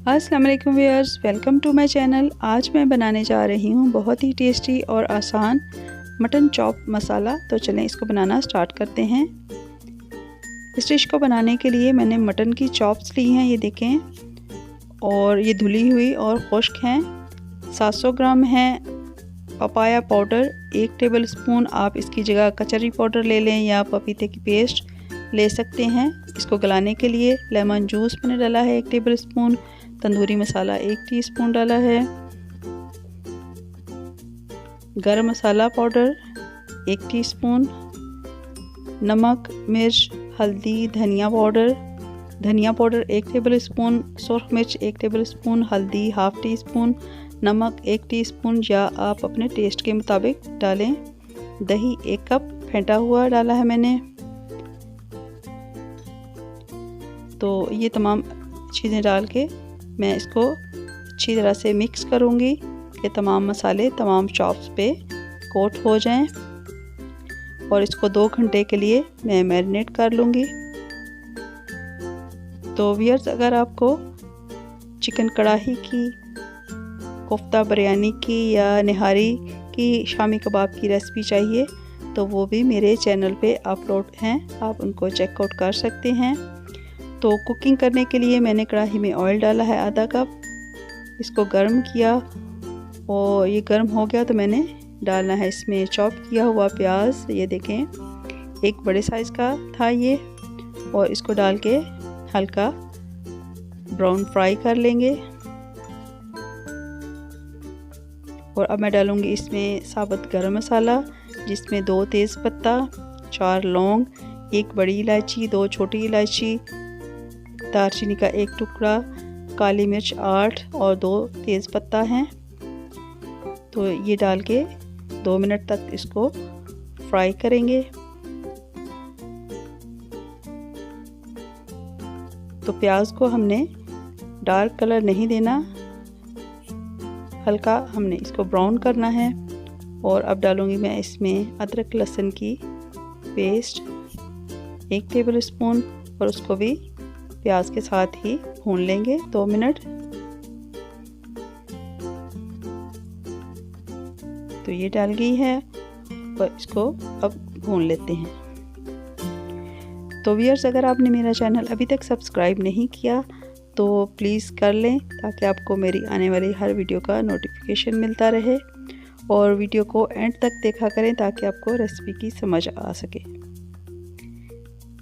अस्सलाम वालेकुम viewers, welcome to my channel. आज मैं बनाने जा रही हूँ बहुत ही टेस्टी और आसान मटन चॉप मसाला। तो चलें इसको बनाना स्टार्ट करते हैं। इस डिश को बनाने के लिए मैंने मटन की चॉप्स ली हैं, ये देखें, और ये धुली हुई और खुश्क हैं। 700 ग्राम है पपाया पाउडर, 1 टेबलस्पून आप इसकी जगह कचरी पाउडर ले लें या पपीते की पेस्ट ले सकते हैं। इसको गलाने के लिए लेमन जूस मैंने डाला है 1 टेबलस्पून, तंदूरी मसाला 1 टीस्पून डाला है, गरम मसाला पाउडर 1 टीस्पून, नमक, मिर्च, हल्दी, धनिया पाउडर 1 टेबलस्पून, सुर्ख मिर्च 1 टेबलस्पून, हल्दी हाफ़ टी स्पून, नमक 1 टीस्पून या आप अपने टेस्ट के मुताबिक डालें। दही 1 कप फेंटा हुआ डाला है मैंने। तो ये तमाम चीज़ें डाल के मैं इसको अच्छी तरह से मिक्स करूँगी कि तमाम मसाले तमाम चॉप्स पे कोट हो जाएं, और इसको 2 घंटे के लिए मैं मैरिनेट कर लूँगी। तो व्यूअर्स, अगर आपको चिकन कढ़ाई की, कोफ्ता बिरयानी की या निहारी की, शामी कबाब की रेसिपी चाहिए तो वो भी मेरे चैनल पे अपलोड हैं, आप उनको चेकआउट कर सकते हैं। तो कुकिंग करने के लिए मैंने कढ़ाई में ऑयल डाला है आधा कप, इसको गर्म किया और ये गर्म हो गया तो मैंने डालना है इसमें चॉप किया हुआ प्याज। ये देखें, एक बड़े साइज़ का था ये, और इसको डाल के हल्का ब्राउन फ्राई कर लेंगे। और अब मैं डालूँगी इसमें साबुत गरम मसाला, जिसमें 2 तेज़पत्ता, 4 लौंग, 1 बड़ी इलायची, 2 छोटी इलायची, दालचीनी का 1 टुकड़ा, काली मिर्च 8 और 2 तेज़पत्ता हैं। तो ये डाल के 2 मिनट तक इसको फ्राई करेंगे। तो प्याज को हमने डार्क कलर नहीं देना, हल्का हमने इसको ब्राउन करना है। और अब डालूंगी मैं इसमें अदरक लहसुन की पेस्ट 1 टेबलस्पून, और उसको भी प्याज के साथ ही भून लेंगे 2 मिनट। तो ये डाल गई है और इसको अब भून लेते हैं। तो व्यूअर्स, अगर आपने मेरा चैनल अभी तक सब्सक्राइब नहीं किया तो प्लीज़ कर लें, ताकि आपको मेरी आने वाली हर वीडियो का नोटिफिकेशन मिलता रहे। और वीडियो को एंड तक देखा करें ताकि आपको रेसिपी की समझ आ सके।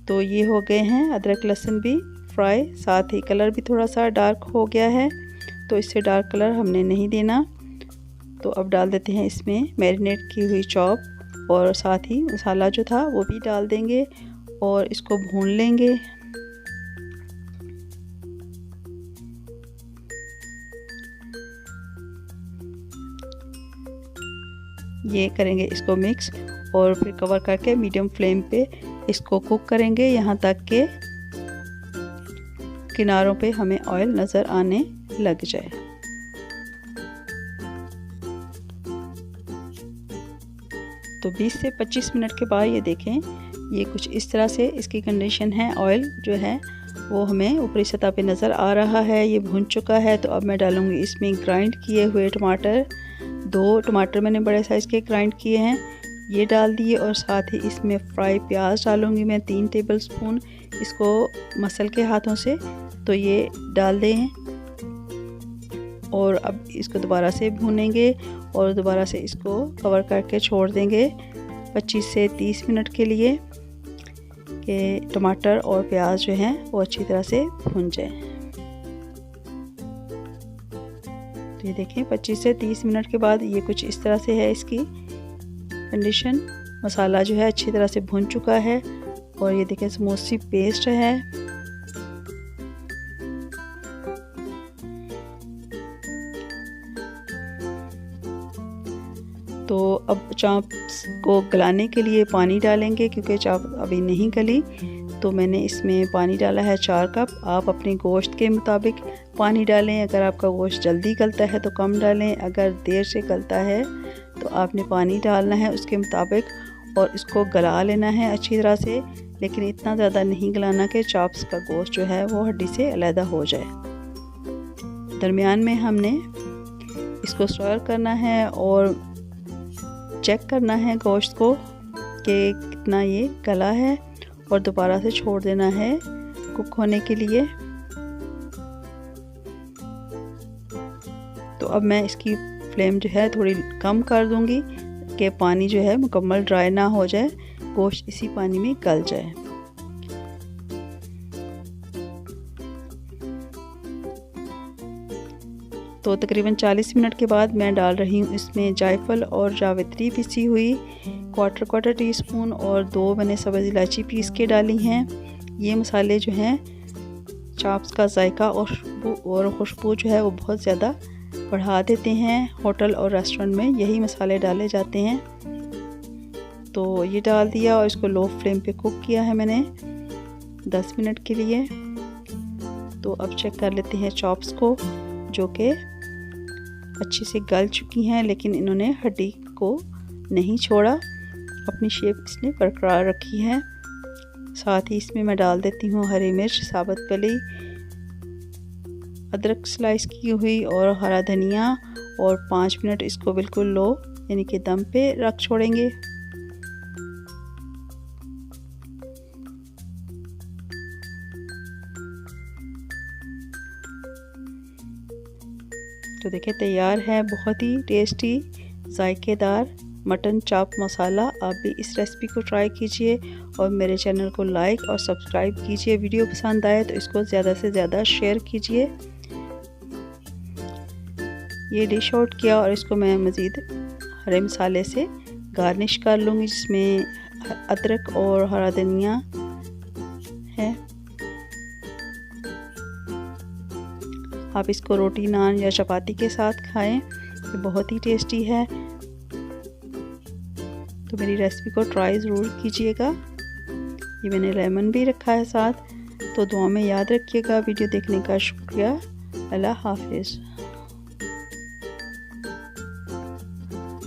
तो ये हो गए हैं अदरक लहसुन भी फ्राई, साथ ही कलर भी थोड़ा सा डार्क हो गया है, तो इससे डार्क कलर हमने नहीं देना। तो अब डाल देते हैं इसमें मैरिनेट की हुई चॉप, और साथ ही मसाला जो था वो भी डाल देंगे और इसको भून लेंगे। ये करेंगे इसको मिक्स, और फिर कवर करके मीडियम फ्लेम पे इसको कुक करेंगे यहाँ तक कि किनारों पे हमें ऑयल नज़र आने लग जाए। तो 20 से 25 मिनट के बाद ये देखें, ये कुछ इस तरह से इसकी कंडीशन है। ऑयल जो है वो हमें ऊपरी सतह पे नज़र आ रहा है, ये भुन चुका है। तो अब मैं डालूँगी इसमें ग्राइंड किए हुए टमाटर, 2 टमाटर मैंने बड़े साइज़ के ग्राइंड किए हैं, ये डाल दिए। और साथ ही इसमें फ्राई प्याज डालूँगी मैं 3 टेबलस्पून, इसको मसल के हाथों से तो ये डाल दें। और अब इसको दोबारा से भूनेंगे और दोबारा से इसको कवर करके छोड़ देंगे 25 से 30 मिनट के लिए, कि टमाटर और प्याज जो हैं वो अच्छी तरह से भून जाएं। तो ये देखें, 25 से 30 मिनट के बाद ये कुछ इस तरह से है इसकी कंडीशन। मसाला जो है अच्छी तरह से भुन चुका है, और ये देखें स्मूथ सी पेस्ट है। तो अब चाप्स को गलाने के लिए पानी डालेंगे, क्योंकि चाप अभी नहीं गली। तो मैंने इसमें पानी डाला है 4 कप। आप अपने गोश्त के मुताबिक पानी डालें, अगर आपका गोश्त जल्दी गलता है तो कम डालें, अगर देर से गलता है तो आपने पानी डालना है उसके मुताबिक, और इसको गला लेना है अच्छी तरह से। लेकिन इतना ज़्यादा नहीं गलाना कि चाप्स का गोश्त जो है वो हड्डी से अलहदा हो जाए। दरमियान में हमने इसको स्टर करना है और चेक करना है गोश्त को कि कितना ये गला है, और दोबारा से छोड़ देना है कुक होने के लिए। तो अब मैं इसकी फ्लेम जो है थोड़ी कम कर दूंगी कि पानी जो है मुकम्मल ड्राई ना हो जाए, गोश्त इसी पानी में गल जाए। तो तकरीबन 40 मिनट के बाद मैं डाल रही हूँ इसमें जायफल और जावित्री पिसी हुई क्वार्टर टीस्पून और 2 मैंने सब्ज़ इलायची पीस के डाली हैं। ये मसाले जो हैं चाप्स का जायका और खुशबू जो है वो बहुत ज़्यादा बढ़ा देते हैं। होटल और रेस्टोरेंट में यही मसाले डाले जाते हैं। तो ये डाल दिया और इसको लो फ्लेम पे कुक किया है मैंने 10 मिनट के लिए। तो अब चेक कर लेते हैं चॉप्स को, जो कि अच्छे से गल चुकी हैं, लेकिन इन्होंने हड्डी को नहीं छोड़ा, अपनी शेप इसने बरकरार रखी है। साथ ही इसमें मैं डाल देती हूँ हरी मिर्च साबुत पली, अदरक स्लाइस की हुई और हरा धनिया, और 5 मिनट इसको बिल्कुल लो यानी कि दम पे रख छोड़ेंगे। तो देखिए तैयार है बहुत ही टेस्टी जायकेदार मटन चाप मसाला। आप भी इस रेसिपी को ट्राई कीजिए और मेरे चैनल को लाइक और सब्सक्राइब कीजिए। वीडियो पसंद आए तो इसको ज़्यादा से ज़्यादा शेयर कीजिए। ये डिश आउट किया और इसको मैं मज़ीद हरे मसाले से गार्निश कर लूँगी, जिसमें अदरक और हरा धनिया है। आप इसको रोटी, नान या चपाती के साथ खाएं, ये बहुत ही टेस्टी है। तो मेरी रेसिपी को ट्राई ज़रूर कीजिएगा। ये मैंने लेमन भी रखा है साथ। तो दुआ में याद रखिएगा। वीडियो देखने का शुक्रिया। अल्लाह हाफिज़।